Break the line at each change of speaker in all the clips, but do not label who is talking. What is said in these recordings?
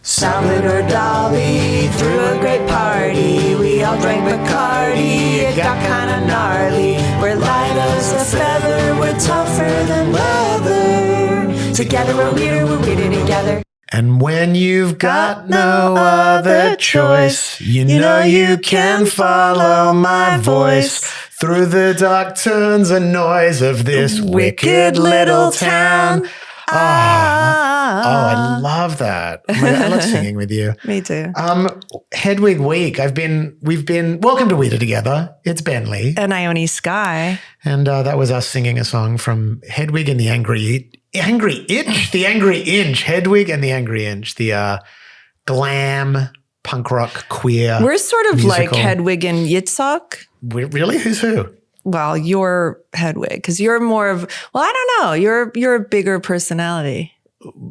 Salad or Dolly, threw a great party. We all drank Bacardi, it got kinda gnarly. We're light as a feather, we're tougher than leather. Together we're weirder together.
And when you've got no other choice, you know you can follow my voice through the dark turns and noise of this wicked little town. Oh, I love that. I love singing with you.
Me too.
Hedwig week. We've been welcome to Weirder Together. It's Bentley
and Ione Sky,
and that was us singing a song from Hedwig and the Angry Itch, the Angry Inch, Hedwig and the Angry Inch, the glam punk rock queer.
We're sort of
musical.
like Hedwig and Yitzhak.
Really? Who's who?
Well, you're Hedwig because you're more of, I don't know. You're a bigger personality.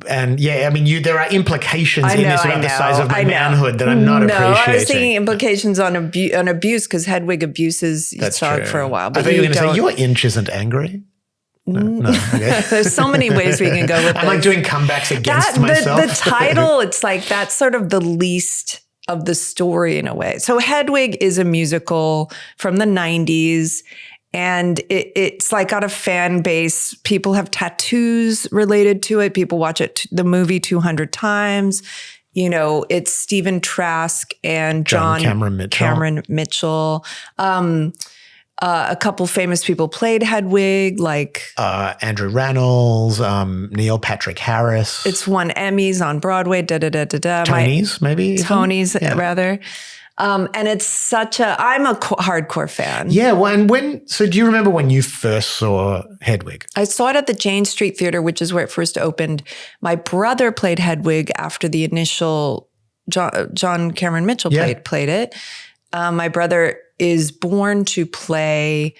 And yeah, I mean, there are implications in this about the size of my manhood that I'm not appreciating.
I was thinking implications on abuse because Hedwig abuses Yitzhak for a while. But
I thought you were going to say your inch isn't angry. No. Okay.
There's so many ways we can go with this.
I'm like doing comebacks against myself.
The title, it's like that's sort of the least of the story in a way. So Hedwig is a musical from the 90s. And it's like got a fan base. People have tattoos related to it. People watch it, the movie 200 times. You know, it's Stephen Trask and John Cameron Mitchell. A couple famous people played Hedwig, like
Andrew Rannells, Neil Patrick Harris.
It's won Emmys on Broadway.
Tonys, maybe.
Tonys, rather. And it's I'm a hardcore fan.
Yeah. Well, so do you remember when you first saw Hedwig?
I saw it at the Jane Street Theater, which is where it first opened. My brother played Hedwig after the initial John Cameron Mitchell played it. My brother is born to play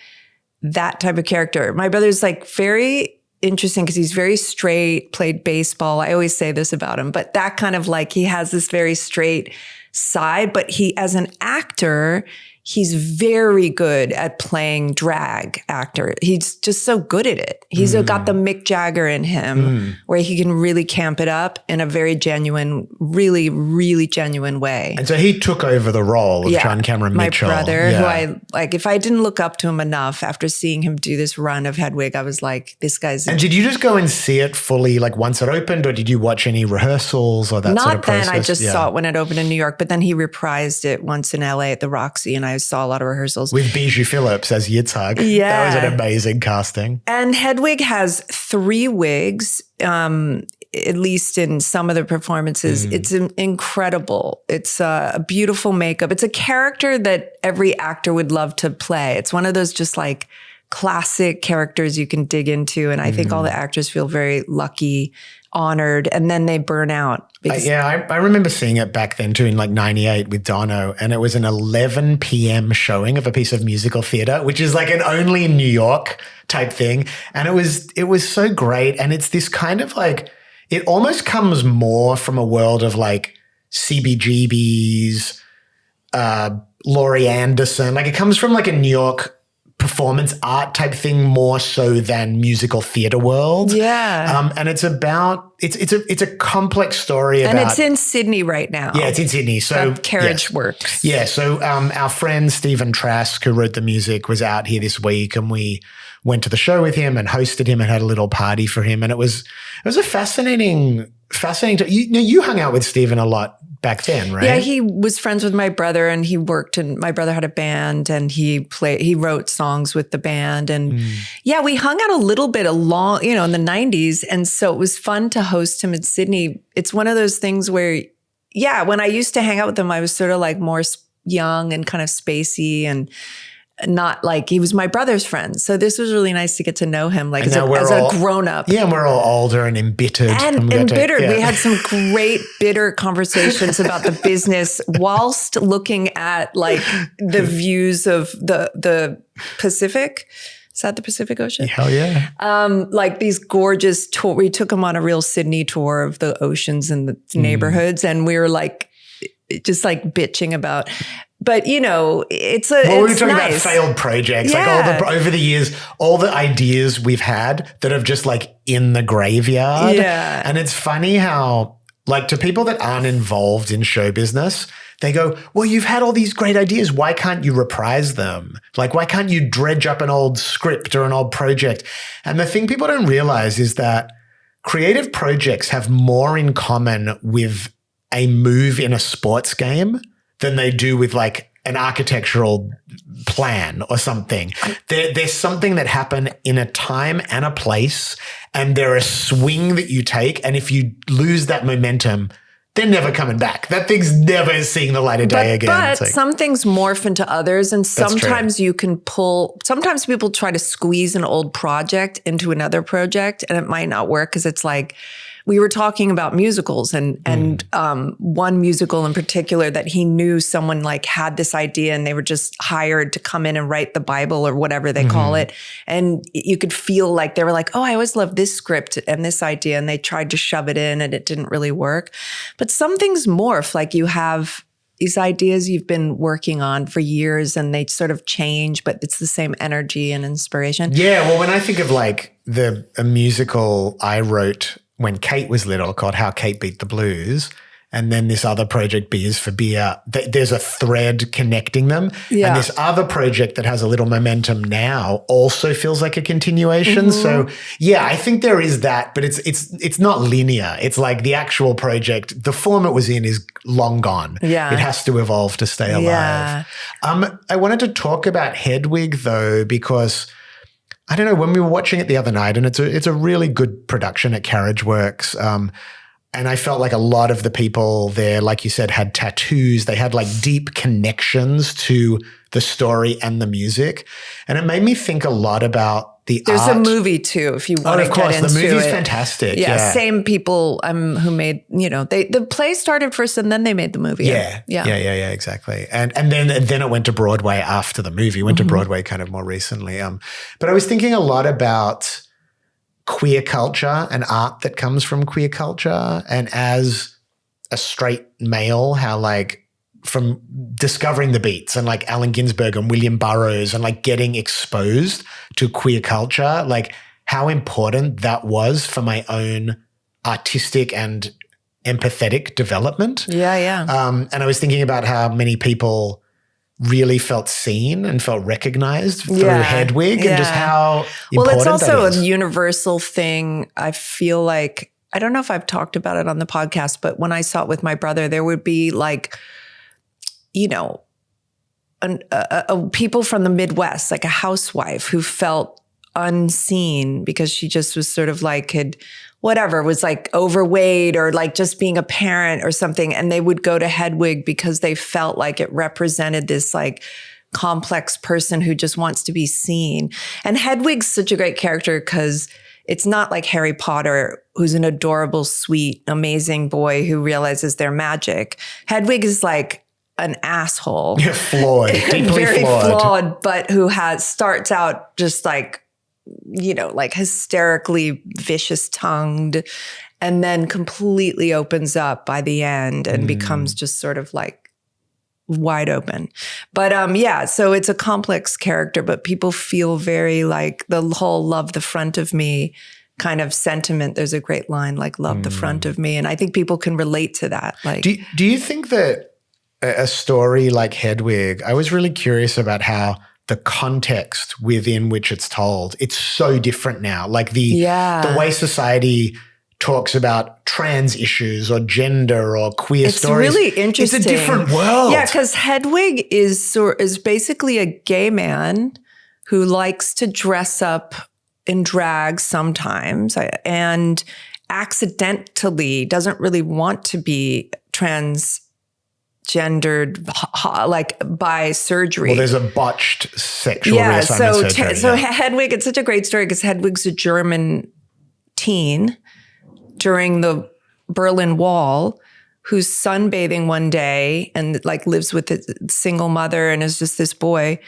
that type of character. My brother's like very interesting because he's very straight, played baseball. I always say this about him, but that kind of like he has this very straight side, but he, as an actor, he's very good at playing drag actor. He's just so good at it. He's got the Mick Jagger in him where he can really camp it up in a very genuine, really, really genuine way.
And so he took over the role of John Cameron Mitchell.
My brother, who I like, if I didn't look up to him enough after seeing him do this run of Hedwig, I was like, this guy's...
And did you just go and see it fully like once it opened, or did you watch any rehearsals or that sort of process?
Not then. I just saw it when it opened in New York, but then he reprised it once in LA at the Roxy, and I saw a lot of rehearsals.
With Bijou Phillips as Yitzhak.
Yeah.
That was an amazing casting.
And Hedwig has 3 wigs, at least in some of the performances. It's incredible. It's a beautiful makeup. It's a character that every actor would love to play. It's one of those just like classic characters you can dig into. And I think all the actors feel very lucky, honored, and then they burn out.
I remember seeing it back then too in like 98 with Dono, and it was an 11 p.m. showing of a piece of musical theater, which is like an only in New York type thing. And it was so great. And it's this kind of like, it almost comes more from a world of like CBGBs, Laurie Anderson. Like it comes from like a New York performance art type thing more so than musical theater world.
Yeah.
And it's about, it's a complex story about.
And it's in Sydney right now.
Yeah, it's in Sydney. So
that carriage works.
Yeah. So our friend Stephen Trask, who wrote the music, was out here this week, and we went to the show with him and hosted him and had a little party for him. And it was a fascinating, you hung out with Stephen a lot back then, right?
Yeah, he was friends with my brother, and he worked, and my brother had a band, and he wrote songs with the band. And we hung out a little bit in the 90s. And so it was fun to host him in Sydney. It's one of those things where, when I used to hang out with him, I was sort of like more young and kind of spacey and not like he was my brother's friend. So this was really nice to get to know him like as a grown up.
Yeah, and we're all older and embittered.
And embittered. We had some great bitter conversations about the business whilst looking at like the views of the Pacific. Is that the Pacific Ocean?
Hell yeah.
Like these gorgeous tour. We took him on a real Sydney tour of the oceans and the neighborhoods. And we were like, just like bitching about, but you know, it's we were talking about
failed projects, like over the years, all the ideas we've had that have just like in the graveyard.
Yeah.
And it's funny how Like to people that aren't involved in show business, they go, well, you've had all these great ideas. Why can't you reprise them? Like, why can't you dredge up an old script or an old project? And the thing people don't realize is that creative projects have more in common with a move in a sports game than they do with like an architectural plan or something. There's something that happened in a time and a place, and they're a swing that you take. And if you lose that momentum, they're never coming back. That thing's never seeing the light of day again.
But some things morph into others, and sometimes you can sometimes people try to squeeze an old project into another project, and it might not work because it's like, we were talking about musicals and one musical in particular that he knew someone like had this idea and they were just hired to come in and write the Bible or whatever they call it. And you could feel like they were like, oh, I always loved this script and this idea. And they tried to shove it in and it didn't really work. But some things morph, like you have these ideas you've been working on for years and they sort of change, but it's the same energy and inspiration.
Yeah. Well, when I think of like a musical I wrote when Kate was little called How Kate Beat the Blues, and then this other project, B is for Beer, there's a thread connecting them. Yeah. And this other project that has a little momentum now also feels like a continuation. So yeah, I think there is that, but it's not linear. It's like the actual project, the form it was in is long gone. Yeah. It has to evolve to stay alive. Yeah. I wanted to talk about Hedwig though, because I don't know, when we were watching it the other night, and it's a really good production at Carriage Works, and I felt like a lot of the people there, like you said, had tattoos. They had like deep connections to the story and the music. And it made me think a lot about the
There's
art.
a movie too, if you want to get into it.
Of course, the movie's fantastic.
Yeah, same people who made, the play started first and then they made the movie.
Yeah, exactly. And then it went to Broadway after the movie. Went to Broadway kind of more recently. But I was thinking a lot about queer culture and art that comes from queer culture. And as a straight male, how like from discovering the Beats and like Allen Ginsberg and William Burroughs and like getting exposed to queer culture, like how important that was for my own artistic and empathetic development.
Yeah.
And I was thinking about how many people really felt seen and felt recognized through Hedwig and just how important
it's also
that is.
a universal thing. I feel like, I don't know if I've talked about it on the podcast, but when I saw it with my brother, there would be like, people from the Midwest, like a housewife who felt unseen because she just was sort of like was like overweight or like just being a parent or something. And they would go to Hedwig because they felt like it represented this like complex person who just wants to be seen. And Hedwig's such a great character because it's not like Harry Potter, who's an adorable, sweet, amazing boy who realizes they're magic. Hedwig is like an asshole.
Flawed, deeply
very
flawed,
but who starts out just like, like hysterically vicious tongued and then completely opens up by the end and becomes just sort of like wide open. But so it's a complex character, but people feel very like the whole love the front of me kind of sentiment. There's a great line like love the front of me. And I think people can relate to that. Like,
do you think that a story like Hedwig, I was really curious about how the context within which it's told, it's so different now. Like the way society talks about trans issues or gender or queer stories.
It's really interesting.
It's a different world.
Yeah, because Hedwig is basically a gay man who likes to dress up in drag sometimes and accidentally doesn't really want to be transgendered, like by surgery.
Well, there's a botched sexual reassignment surgery.
So Hedwig, it's such a great story because Hedwig's a German teen during the Berlin Wall who's sunbathing one day and like lives with a single mother and is just this boy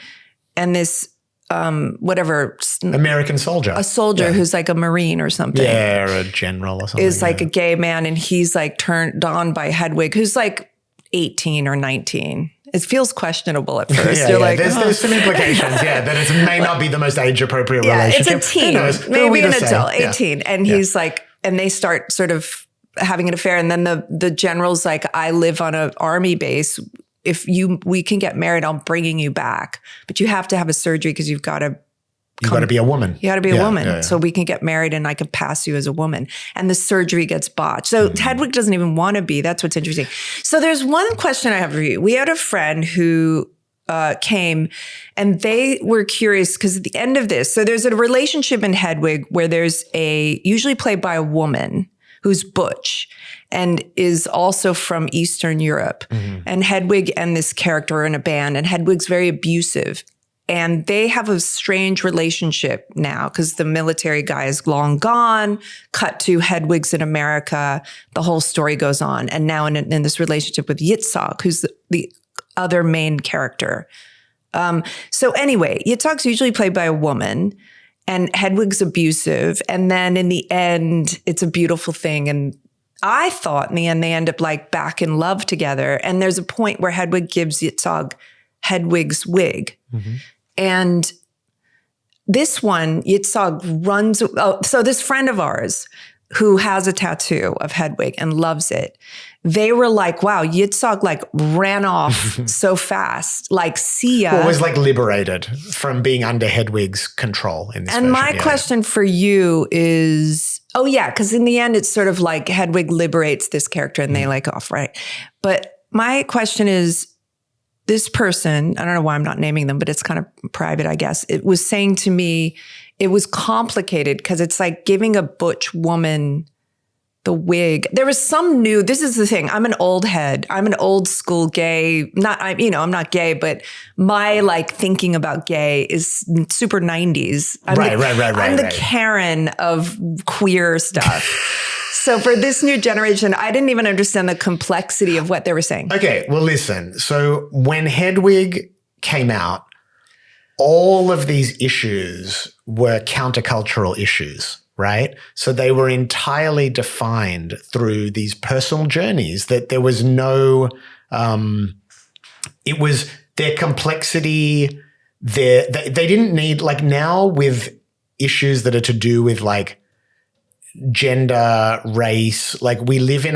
and this
American soldier.
A soldier who's like a Marine or something.
Yeah, or a general or something.
Is like a gay man and he's like turned on by Hedwig, who's like 18 or 19. It feels questionable at first.
There's some implications, that it may not be the most age-appropriate relationship.
It's a teen, maybe an adult, 18. And he's like, and they start sort of having an affair. And then the general's like, I live on an army base. We can get married, I'm bringing you back. But you have to have a surgery because you've got to
be a woman.
You got to be a woman. So we can get married and I can pass you as a woman. And the surgery gets botched. So Hedwig doesn't even want to be. That's what's interesting. So there's one question I have for you. We had a friend who came and they were curious because at the end of this, so there's a relationship in Hedwig where there's usually played by a woman who's butch and is also from Eastern Europe. And Hedwig and this character are in a band and Hedwig's very abusive. And they have a strange relationship now because the military guy is long gone, cut to Hedwig's in America. The whole story goes on. And now in this relationship with Yitzhak, who's the other main character. So anyway, Yitzhak's usually played by a woman and Hedwig's abusive. And then in the end, it's a beautiful thing. And I thought in the end, they end up like back in love together. And there's a point where Hedwig gives Yitzhak Hedwig's wig. And this one, Yitzhak runs. So this friend of ours who has a tattoo of Hedwig and loves it, they were like, wow, Yitzhak like ran off so fast. Like, see ya.
Well, was like liberated from being under Hedwig's control in this
And
version.
my question for you is, because in the end, it's sort of like Hedwig liberates this character and they like off, right? But my question is, this person, I don't know why I'm not naming them, but it's kind of private, I guess. It was saying to me, it was complicated because it's like giving a butch woman the wig. There was this is the thing. I'm an old head. I'm an old school gay. I'm not gay, but my like thinking about gay is super 90s. I'm the Karen of queer stuff. So for this new generation, I didn't even understand the complexity of what they were saying.
Okay, well, listen. So when Hedwig came out, all of these issues were countercultural issues, right? So they were entirely defined through these personal journeys that there was no, it was their complexity, they didn't need, like now with issues that are to do with like gender, race, like we live in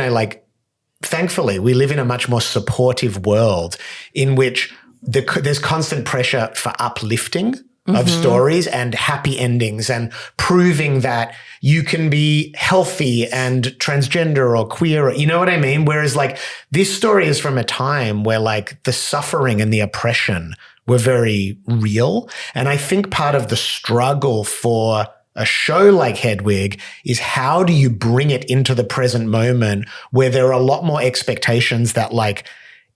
thankfully, we live in a much more supportive world in which there's constant pressure for uplifting of stories and happy endings and proving that you can be healthy and transgender or queer, you know what I mean? Whereas like this story is from a time where like the suffering and the oppression were very real. And I think part of the struggle for a show like Hedwig is how do you bring it into the present moment where there are a lot more expectations that like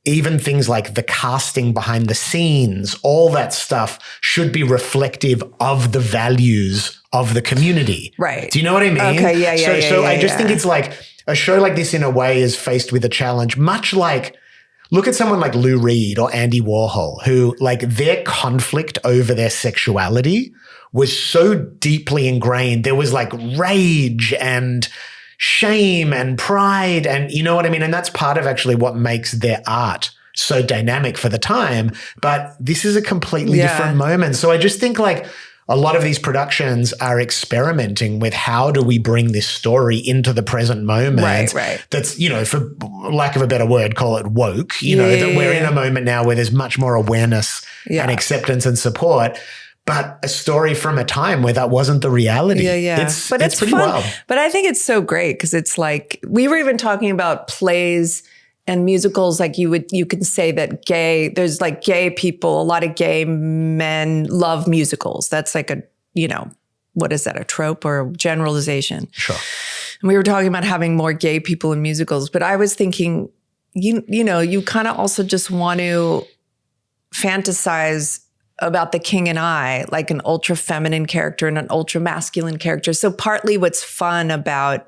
even things like the casting behind the scenes, all that stuff should be reflective of the values of the community.
Right.
Do you know what I mean?
Okay, yeah.
So I just think it's like a show like this in a way is faced with a challenge, much like look at someone like Lou Reed or Andy Warhol, who like their conflict over their sexuality was so deeply ingrained. There was like rage and shame and pride and you know what I mean? And that's part of actually what makes their art so dynamic for the time. But this is a completely different moment. So I just think like a lot of these productions are experimenting with how do we bring this story into the present moment.
Right.
That's, you know, for lack of a better word, call it woke, you know, that we're in a moment now where there's much more awareness and acceptance and support. But a story from a time where that wasn't the reality.
Yeah.
It's
it's
pretty
fun.
wild.
But I think it's so great because it's like, we were even talking about plays and musicals. Like you can say that there's like gay people, a lot of gay men love musicals. That's like what is that, a trope or a generalization?
Sure.
And we were talking about having more gay people in musicals. But I was thinking, you kind of also just want to fantasize about the king and I, like an ultra feminine character and an ultra masculine character. So partly what's fun about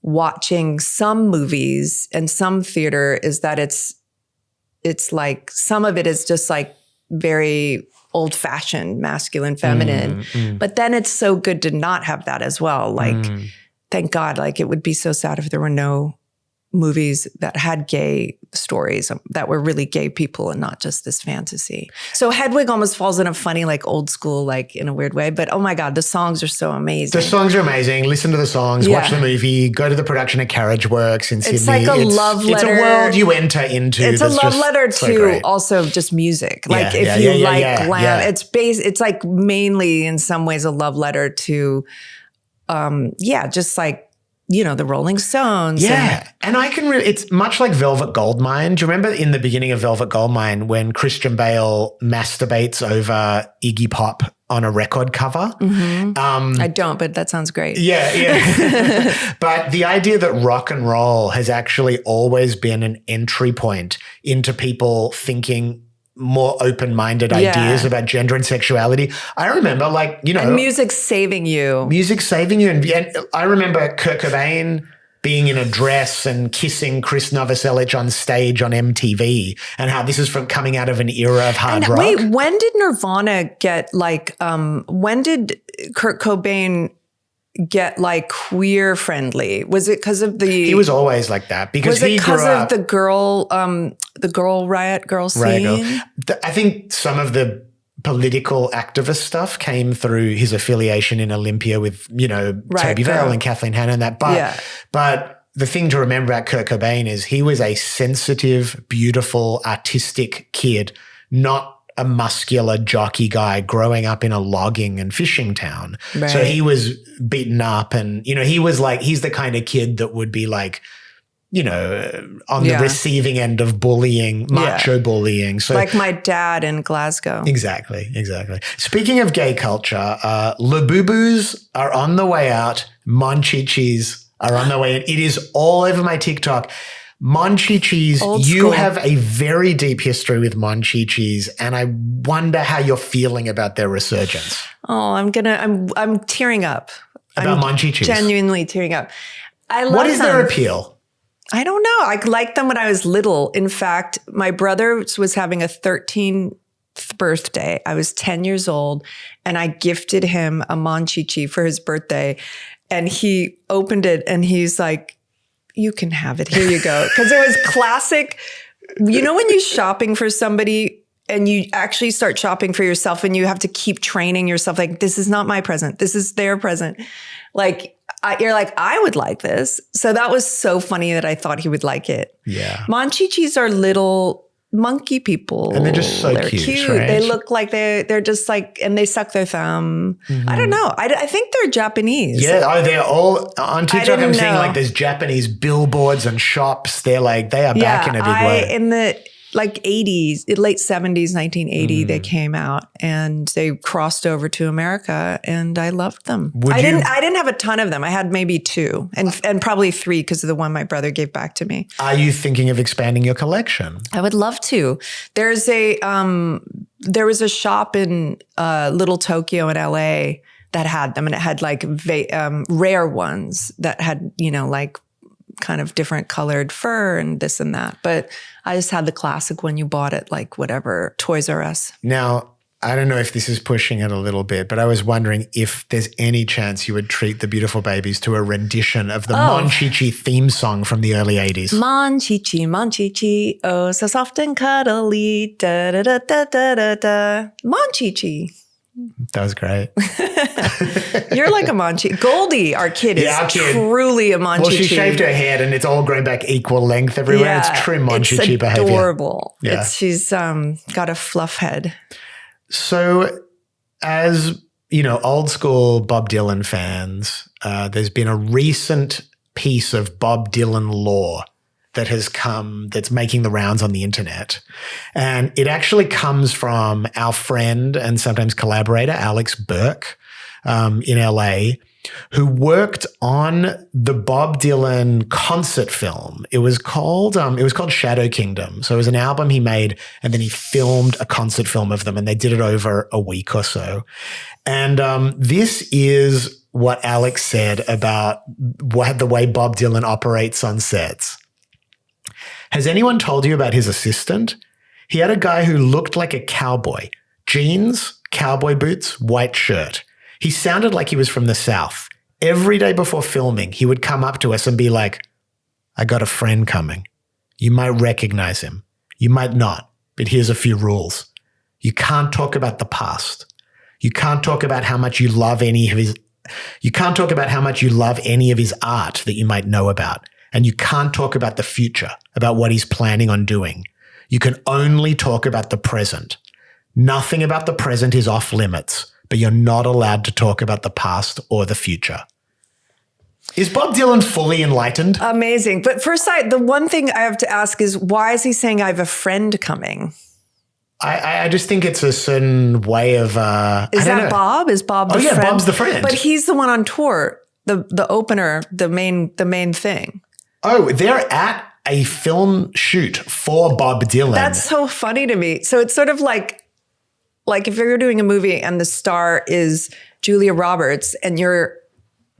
watching some movies and some theater is that it's like some of it is just like very old fashioned, masculine, feminine. But then it's so good to not have that as well. Like, thank God, like it would be so sad if there were no movies that had gay stories that were really gay people and not just this fantasy. So Hedwig almost falls in a funny, like old school, like in a weird way. But oh my God, the songs are so amazing.
The songs are amazing. Listen to the songs, watch the movie, go to the production at Carriage Works in Sydney.
It's like a love letter.
It's a world you enter into.
It's a love letter to also just music. Like if you like glam, it's like mainly in some ways a love letter to, just like, the Rolling Stones.
Yeah. And I can really, it's much like Velvet Goldmine. Do you remember in the beginning of Velvet Goldmine when Christian Bale masturbates over Iggy Pop on a record cover?
Mm-hmm. I don't, but that sounds great.
Yeah. But the idea that rock and roll has actually always been an entry point into people thinking more open-minded ideas about gender and sexuality. I remember
and music saving you.
And I remember Kurt Cobain being in a dress and kissing Chris Novoselic on stage on MTV and how this is from coming out of an era of hard rock.
Wait, when did Nirvana get when did Kurt Cobain get like queer friendly? Was it because of the? He
was always like that because he grew up. Was it because
of the girl riot scene?
I think some of the political activist stuff came through his affiliation in Olympia with Toby Vale and Kathleen Hanna and that. But the thing to remember about Kurt Cobain is he was a sensitive, beautiful, artistic kid, not a muscular jockey guy growing up in a logging and fishing town. Right. So he was beaten up and, he's the kind of kid that would be like, on the receiving end of bullying, macho bullying. So
like my dad in Glasgow.
Exactly. Speaking of gay culture, Labubus are on the way out. Monchichis are on the way in. It is all over my TikTok. Monchichis, you have a very deep history with Monchichis, and I wonder how you're feeling about their resurgence.
Oh, I'm tearing up.
About Monchichis.
Genuinely tearing up. I love them.
What is their appeal?
I don't know. I liked them when I was little. In fact, my brother was having a 13th birthday. I was 10 years old, and I gifted him a Monchichi for his birthday, and he opened it, and he's like, you can have it. Here you go. Because it was classic. When you're shopping for somebody and you actually start shopping for yourself and you have to keep training yourself, like, this is not my present. This is their present. Like, you're like, I would like this. So that was so funny that I thought he would like it.
Yeah.
Monchichis are little monkey people.
And they're just so cute. Right?
They look like they're just like, and they suck their thumb. Mm-hmm. I don't know. I think they're Japanese.
Yeah. They're all on TikTok. I'm seeing like there's Japanese billboards and shops. They are back in a big way.
In the late 70s, 1980, they came out and they crossed over to America, and I loved them. I didn't have a ton of them. I had maybe 2 and probably 3 because of the one my brother gave back to me.
Are you thinking of expanding your collection?
I would love to. There was a shop in Little Tokyo in LA that had them, and it had like rare ones that had, like kind of different colored fur and this and that. But I just had the classic one you bought at like whatever, Toys R Us.
Now, I don't know if this is pushing it a little bit, but I was wondering if there's any chance you would treat the beautiful babies to a rendition of the Monchichi theme song from the early 80s.
Monchichi, Monchichi, oh, so soft and cuddly, da-da-da-da-da-da-da. Monchichi.
That was great.
You're like a Monchichi. Goldie, our kid, is truly a Monchichi.
Well, she shaved her head and it's all grown back equal length everywhere. Yeah, it's true Monchichi behavior.
It's adorable. Yeah. She's got a fluff head.
So as, old school Bob Dylan fans, there's been a recent piece of Bob Dylan lore that has come, that's making the rounds on the internet. And it actually comes from our friend and sometimes collaborator, Alex Burke, in LA, who worked on the Bob Dylan concert film. It was called Shadow Kingdom. So it was an album he made, and then he filmed a concert film of them, and they did it over a week or so. And this is what Alex said about the way Bob Dylan operates on sets. Has anyone told you about his assistant? He had a guy who looked like a cowboy. Jeans, cowboy boots, white shirt. He sounded like he was from the South. Every day before filming, he would come up to us and be like, I got a friend coming. You might recognize him. You might not, but here's a few rules. You can't talk about the past. You can't talk about how much you love any of his art that you might know about. And you can't talk about the future, about what he's planning on doing. You can only talk about the present. Nothing about the present is off limits, but you're not allowed to talk about the past or the future. Is Bob Dylan fully enlightened?
Amazing. But first, the one thing I have to ask is, why is he saying I have a friend coming?
I just think it's a certain way of...
Is that Bob? Is Bob the friend?
Bob's the friend.
But he's the one on tour, the opener, the main thing.
Oh, they're at a film shoot for Bob Dylan.
That's so funny to me. So it's sort of like if you're doing a movie and the star is Julia Roberts and you're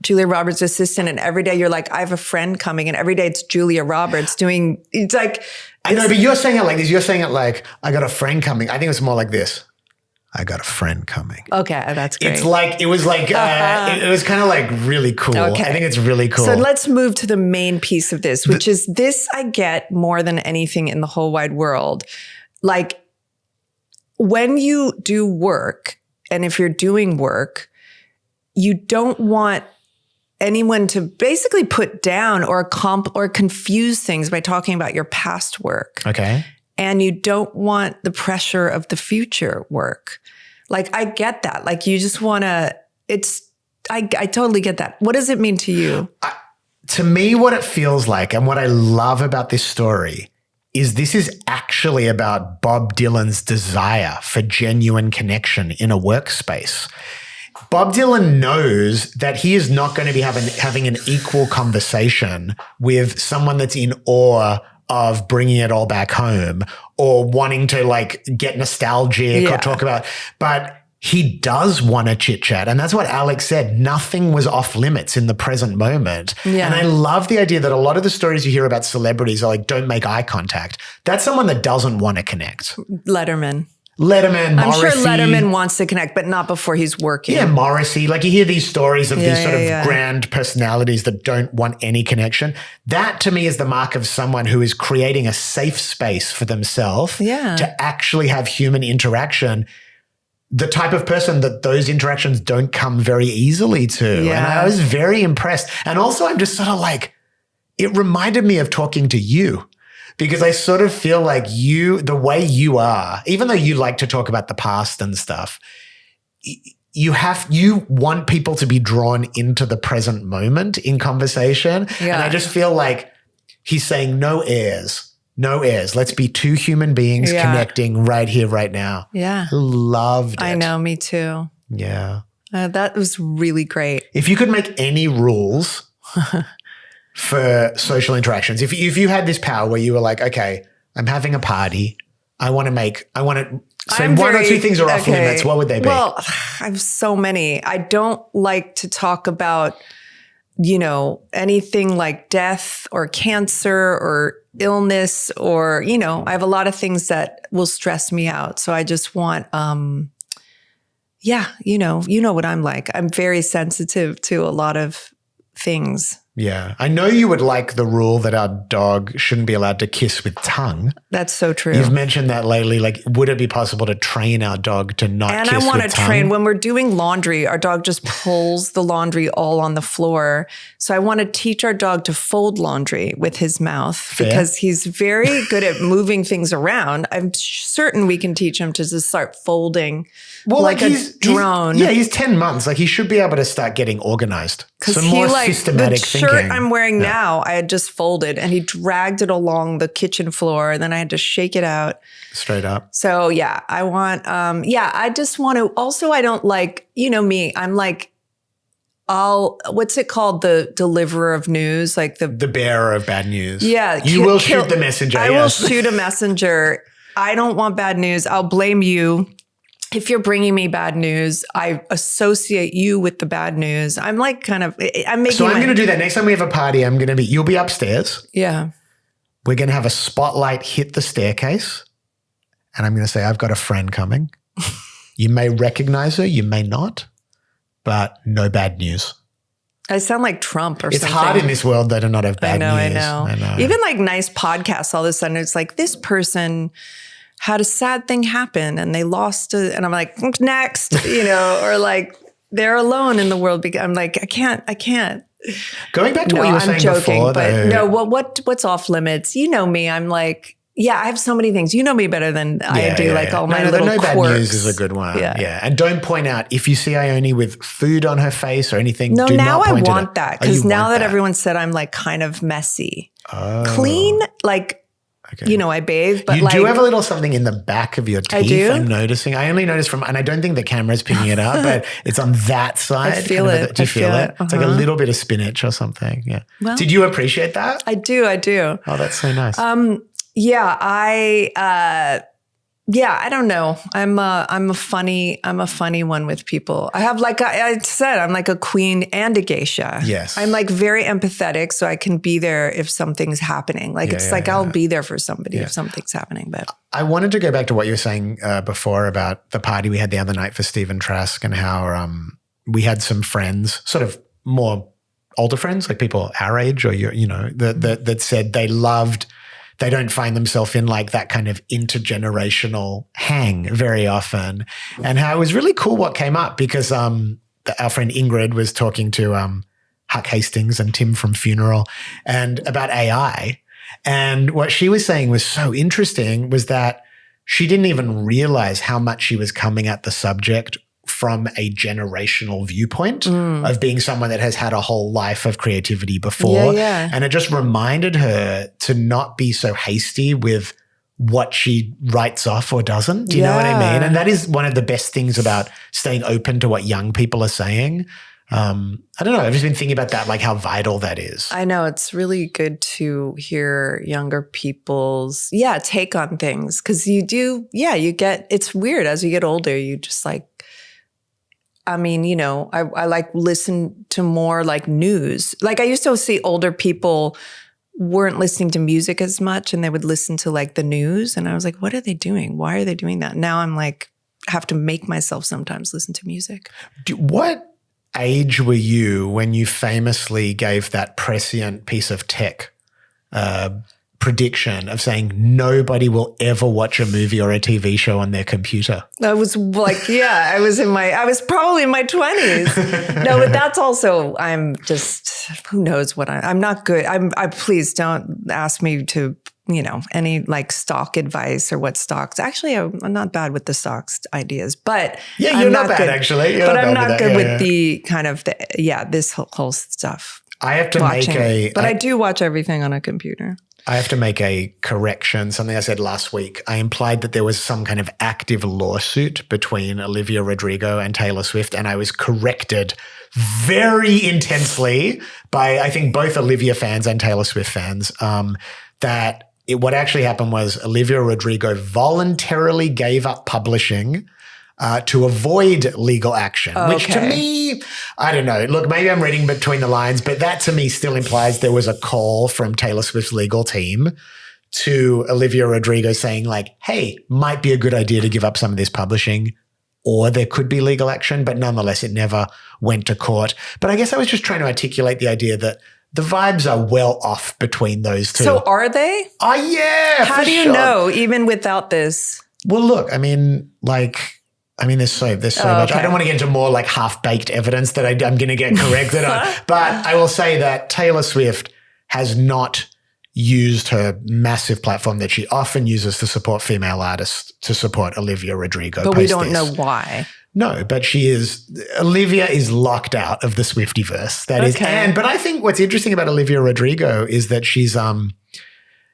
Julia Roberts' assistant, and every day you're like, I have a friend coming, and every day it's Julia Roberts doing, it's like...
I know, but you're saying it like this. You're saying it like, I got a friend coming. I think it's more like this. I got a friend coming.
Okay, that's great.
It's like, it was like, it was kind of like really cool.
Okay.
I think it's really cool.
So let's move to the main piece of this, which is this I get more than anything in the whole wide world. Like, when you do work, and if you're doing work, you don't want anyone to basically put down or confuse things by talking about your past work.
Okay.
And you don't want the pressure of the future work. Like, I get that. Like, you just want to, I totally get that. What does it mean to you?
To me, what it feels like and what I love about this story is this is actually about Bob Dylan's desire for genuine connection in a workspace. Bob Dylan knows that he is not going to be having an equal conversation with someone that's in awe of bringing it all back home or wanting to like get nostalgic or talk about, but he does want to chit chat. And that's what Alex said. Nothing was off limits in the present moment. Yeah. And I love the idea that a lot of the stories you hear about celebrities are like, don't make eye contact. That's someone that doesn't want to connect.
Letterman,
Morrissey.
I'm sure Letterman wants to connect, but not before he's working.
Yeah, Morrissey. Like, you hear these stories of these sort of grand personalities that don't want any connection. That to me is the mark of someone who is creating a safe space for themselves to actually have human interaction. The type of person that those interactions don't come very easily to. Yeah. And I was very impressed. And also I'm just sort of like, it reminded me of talking to you. Because I sort of feel like you, the way you are, even though you like to talk about the past and stuff, you want people to be drawn into the present moment in conversation. Yeah. And I just feel like he's saying no airs. Let's be two human beings connecting right here, right now.
Yeah.
Loved it.
I know, me too.
Yeah.
That was really great.
If you could make any rules for social interactions, if you had this power where you were like, okay, I'm having a party, I want to say one or two things are off limits, what would they be?
Well, I have so many. I don't like to talk about, anything like death or cancer or illness or, I have a lot of things that will stress me out. So I just want, you know what I'm like. I'm very sensitive to a lot of things.
Yeah. I know you would like the rule that our dog shouldn't be allowed to kiss with tongue.
That's so true.
You've mentioned that lately. Like, would it be possible to train our dog to not kiss with tongue?
And I want to train, when we're doing laundry, our dog just pulls the laundry all on the floor. So I want to teach our dog to fold laundry with his mouth because he's very good at moving things around. I'm certain we can teach him to just start folding like a drone.
He's 10 months. Like, he should be able to start getting organized. Some more systematic thinking.
The shirt I'm wearing now, I had just folded and he dragged it along the kitchen floor and then I had to shake it out.
Straight up.
So I want, I just want to, also I don't like, me, I'm like, what's it called? The deliverer of news, like the
bearer of bad news.
Yeah.
You will shoot the messenger.
I will shoot a messenger. I don't want bad news. I'll blame you. If you're bringing me bad news, I associate you with the bad news. I'm like I'm making
So I'm going to do that. Next time we have a party, you'll be upstairs.
Yeah.
We're going to have a spotlight hit the staircase. And I'm going to say, I've got a friend coming. You may recognize her, you may not, but no bad news.
I sound like Trump or
It's
something.
hard in this world, though, to not have bad news.
I know. Even like nice podcasts, all of a sudden it's like this person had a sad thing happen and they lost it. And I'm like, next, or like they're alone in the world. I'm like, I can't.
Going back to what you were saying before,
but
though.
no, what's off limits? You know me. I'm like, yeah, I have so many things. You know me better than I do. All my little
no
quirks.
bad news is a good one. Yeah. And don't point out if you see Ione with food on her face or anything.
No,
do
now
not
I
point
want
it
that because now that everyone said I'm like kind of messy, clean, like.
Okay.
I bathe, but
you do have a little something in the back of your teeth.
I do?
I'm noticing. I only noticed and I don't think the camera's picking it up, but it's on that side.
I feel it.
Do you feel it? It's like a little bit of spinach or something. Yeah. Well, did you appreciate that?
I do.
Oh, that's so nice.
I don't know. I'm a funny one with people. I have I said, I'm like a queen and a geisha.
Yes.
I'm like very empathetic, so I can be there if something's happening. I'll be there for somebody if something's happening. But
I wanted to go back to what you were saying before about the party we had the other night for Stephen Trask and how we had some friends, sort of more older friends, like people our age or that said they don't find themselves in like that kind of intergenerational hang very often. And how it was really cool what came up because our friend Ingrid was talking to Huck Hastings and Tim from Funeral and about AI. And what she was saying was so interesting was that she didn't even realize how much she was coming at the subject from a generational viewpoint of being someone that has had a whole life of creativity before.
Yeah.
And it just reminded her to not be so hasty with what she writes off or doesn't. Do you know what I mean? And that is one of the best things about staying open to what young people are saying. I don't know. I've just been thinking about that, like how vital that is.
I know it's really good to hear younger people's, take on things. Cause you it's weird as you get older, you just like, I like listen to more like news. Like I used to see older people weren't listening to music as much and they would listen to like the news. And I was like, what are they doing? Why are they doing that? Now I'm like, have to make myself sometimes listen to music.
What age were you when you famously gave that prescient piece of tech prediction of saying nobody will ever watch a movie or a TV show on their computer?
I was like, I was probably in my 20s. No, but that's also, I'm just, who knows what I'm not good. Please don't ask me to, any like stock advice or what stocks. Actually, I'm not bad with the stocks ideas, but
yeah, you're not bad good, actually.
But I'm not good with the kind of this whole stuff.
I have to
but I do watch everything on a computer.
I have to make a correction, something I said last week. I implied that there was some kind of active lawsuit between Olivia Rodrigo and Taylor Swift, and I was corrected very intensely by, I think, both Olivia fans and Taylor Swift fans, that what actually happened was Olivia Rodrigo voluntarily gave up publishing to avoid legal action, which to me, I don't know. Look, maybe I'm reading between the lines, but that to me still implies there was a call from Taylor Swift's legal team to Olivia Rodrigo saying like, hey, might be a good idea to give up some of this publishing, or there could be legal action, but nonetheless, it never went to court. But I guess I was just trying to articulate the idea that the vibes are well off between those two.
So are they?
Oh, yeah.
How do you know, even without this?
Well, look, there's so much. I don't want to get into more like half-baked evidence that I'm going to get corrected on. But I will say that Taylor Swift has not used her massive platform that she often uses to support female artists to support Olivia Rodrigo.
But we don't know why.
No, but Olivia is locked out of the Swiftyverse. But I think what's interesting about Olivia Rodrigo is that she's,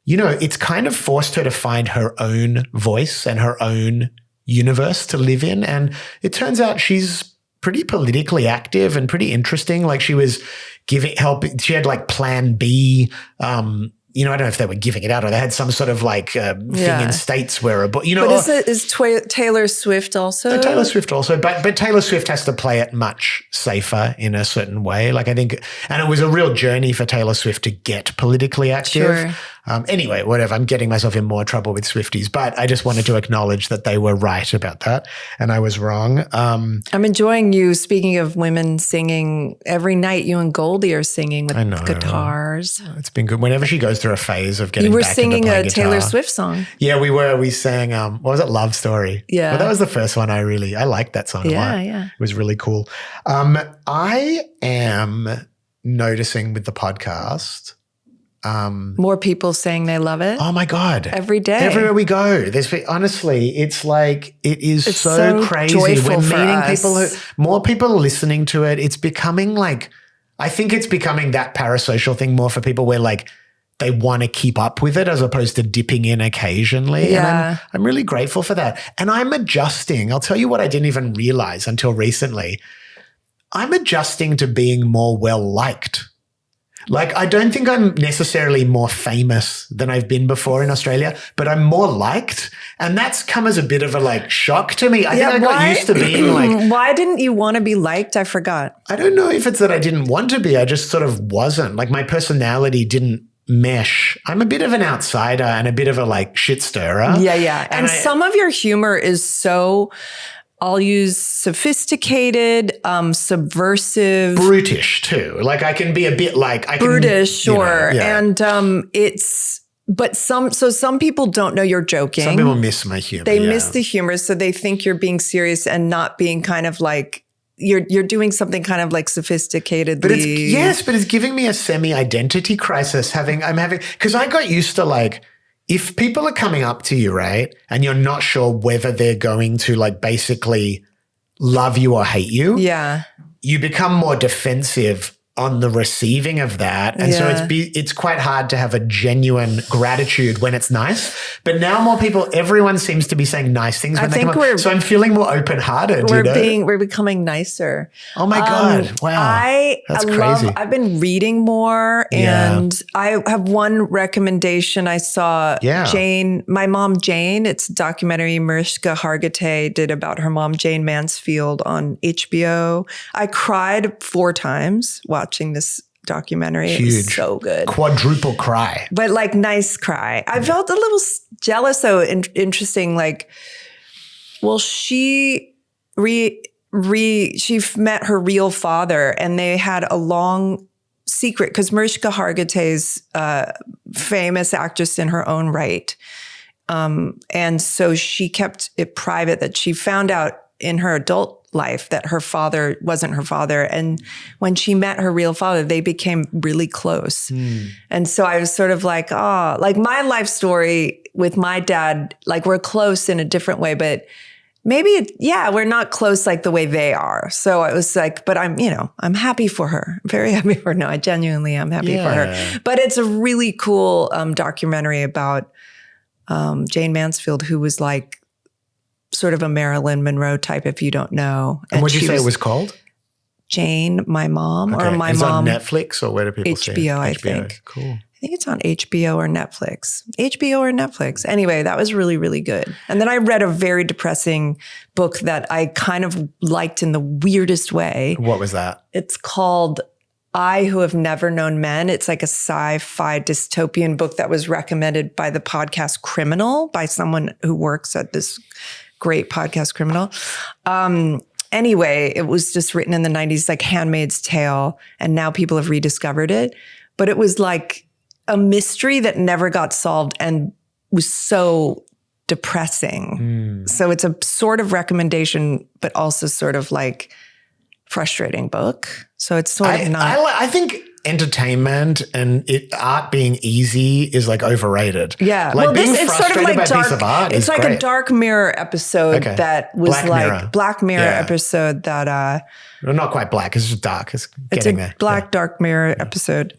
it's kind of forced her to find her own voice and her own universe to live in. And it turns out she's pretty politically active and pretty interesting. Like she was she had like Plan B, I don't know if they were giving it out or they had some sort of like thing in states where
But is Taylor Swift also?
Taylor Swift also, but Taylor Swift has to play it much safer in a certain way. Like I think, and it was a real journey for Taylor Swift to get politically active.
Sure.
Anyway, whatever. I'm getting myself in more trouble with Swifties, but I just wanted to acknowledge that they were right about that and I was wrong.
I'm enjoying you. Speaking of women singing, every night you and Goldie are singing with guitars.
It's been good. Whenever she goes through a phase of getting
you were
back
singing
into playing
a
guitar.
Taylor Swift song.
Yeah, we were. We sang, what was it? Love Story.
Yeah.
Well, that was the first one I liked that song a lot.
Yeah.
It was really cool. I am noticing with the podcast.
More people saying they love it.
Oh my God.
Every day.
Everywhere we go. Honestly, it's like, it's so crazy.
Joyful
We're
for
meeting
us.
more people are listening to it. It's becoming like, I think it's becoming that parasocial thing more for people where like they want to keep up with it as opposed to dipping in occasionally.
Yeah.
And I'm really grateful for that. And I'm adjusting. I'll tell you what I didn't even realize until recently. I'm adjusting to being more well-liked. Like, I don't think I'm necessarily more famous than I've been before in Australia, but I'm more liked. And that's come as a bit of a like shock to me. I think I got used to being like.
Why didn't you want to be liked? I forgot.
I don't know if it's that I didn't want to be. I just sort of wasn't. Like, my personality didn't mesh. I'm a bit of an outsider and a bit of a like shit stirrer.
Yeah. And some of your humor is so, I'll use sophisticated, subversive.
Brutish too. Like, I can be a bit like.
Brutish, sure.
Yeah.
And but some people don't know you're joking.
Some people miss my humor.
They miss the humor, so they think you're being serious and not being kind of like, you're doing something kind of like sophisticatedly.
But it's giving me a semi-identity crisis because I got used to like, if people are coming up to you, right, and you're not sure whether they're going to like basically love you or hate you, you become more defensive on the receiving of that. And so it's quite hard to have a genuine gratitude when it's nice. But now everyone seems to be saying nice things when they come up. So I'm feeling more open-hearted.
We're becoming nicer.
Oh my God. Wow. That's crazy.
I've been reading more and I have one recommendation I saw. My mom, Jayne, it's a documentary Mariska Hargitay did about her mom, Jayne Mansfield on HBO. I cried 4 times watching this documentary.
Huge.
It was so good.
Quadruple cry.
But like nice cry. I felt a little jealous though, interesting. Like, well, she met her real father and they had a long secret because Mariska Hargitay's famous actress in her own right. And so she kept it private that she found out in her adult life that her father wasn't her father. And when she met her real father, they became really close. And so I was sort of like, like my life story with my dad, like we're close in a different way, but maybe, we're not close like the way they are. So I was like, but I'm happy for her. I'm very happy for her. No, I genuinely am happy for her. But it's a really cool documentary about Jayne Mansfield, who was like, sort of a Marilyn Monroe type, if you don't know.
And what did you say it was called?
Jayne, my mom, or my
Is
mom.
It on Netflix or where do people see it?
HBO, I think.
Cool.
I think it's on HBO or Netflix. HBO or Netflix. Anyway, that was really, really good. And then I read a very depressing book that I kind of liked in the weirdest way.
What was that?
It's called I Who Have Never Known Men. It's like a sci-fi dystopian book that was recommended by the podcast Criminal by someone who works at this great podcast Criminal. Anyway, it was just written in the 90s, like Handmaid's Tale, and now people have rediscovered it. But it was like a mystery that never got solved and was so depressing. So it's a sort of recommendation, but also sort of like frustrating book. So it's sort of not.
I think entertainment and art being easy is like overrated.
Yeah.
Like being
it's
frustrated
sort of like
by a piece of art
It's
is
like
great.
a Dark Mirror episode that was Black Mirror
Yeah.
episode that
Well, not quite black. It's just dark. It's getting there.
Dark Mirror episode.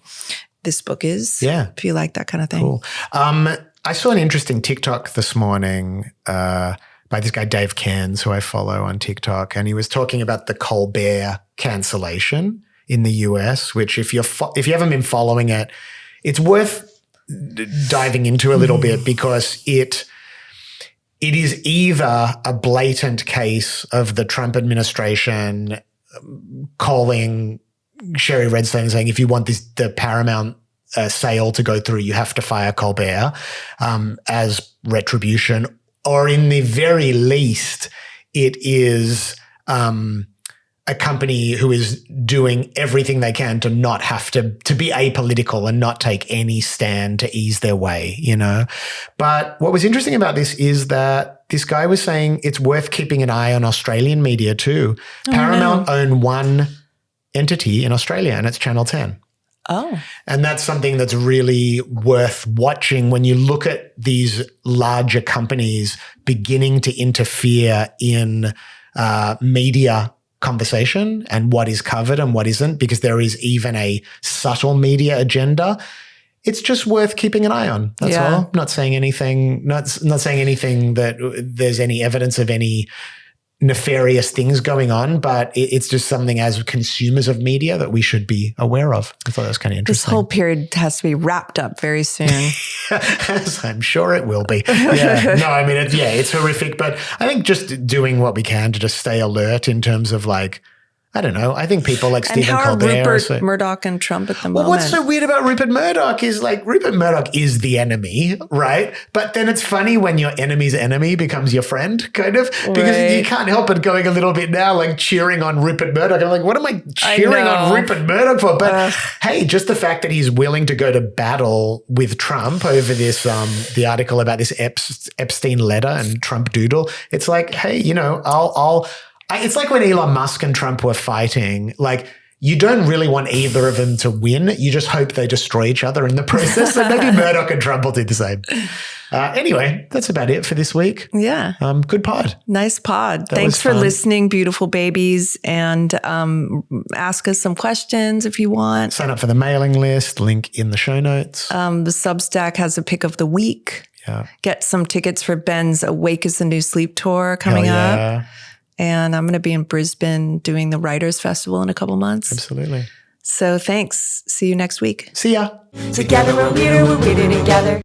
This book is.
Yeah.
If you like that kind of thing.
Cool. I saw an interesting TikTok this morning by this guy, Dave Cairns, who I follow on TikTok. And he was talking about the Colbert cancellation in the US, which if you haven't been following it, it's worth diving into a little bit because it is either a blatant case of the Trump administration calling Sherry Redstone saying, if you want the Paramount sale to go through, you have to fire Colbert as retribution, or in the very least, it is a company who is doing everything they can to not have to be apolitical and not take any stand to ease their way, you know. But what was interesting about this is that this guy was saying it's worth keeping an eye on Australian media too. Paramount own one entity in Australia, and it's Channel 10.
Oh.
And that's something that's really worth watching when you look at these larger companies beginning to interfere in media conversation and what is covered and what isn't, because there is even a subtle media agenda. It's just worth keeping an eye on. That's all. Not saying anything, not saying anything that there's any evidence of any nefarious things going on, but it's just something as consumers of media that we should be aware of. I thought that was kind of interesting.
This whole period has to be wrapped up very soon.
I'm sure it will be. Yeah. No, I mean, it's horrific, but I think just doing what we can to just stay alert in terms of like, I don't know. I think people like Stephen Colbert.
And how are Rupert Murdoch and Trump at the moment?
Well, what's so weird about Rupert Murdoch is like Rupert Murdoch is the enemy, right? But then it's funny when your enemy's enemy becomes your friend, kind of, because you can't help but going a little bit now, like cheering on Rupert Murdoch. I'm like, what am I cheering on Rupert Murdoch for? But hey, just the fact that he's willing to go to battle with Trump over this, the article about this Epstein letter and Trump doodle. It's like, hey, you know, it's like when Elon Musk and Trump were fighting, like you don't really want either of them to win. You just hope they destroy each other in the process. So maybe Murdoch and Trump will do the same. Anyway, that's about it for this week.
Yeah.
Good pod.
Nice pod. Thanks for listening, beautiful babies. And ask us some questions if you want.
Sign up for the mailing list. Link in the show notes.
The Substack has a pick of the week.
Yeah.
Get some tickets for Ben's Awake is the New Sleep tour coming up. And I'm going to be in Brisbane doing the Writers Festival in a couple months.
Absolutely.
So thanks. See you next week.
See ya.
Together we're weirder, we're weirder together.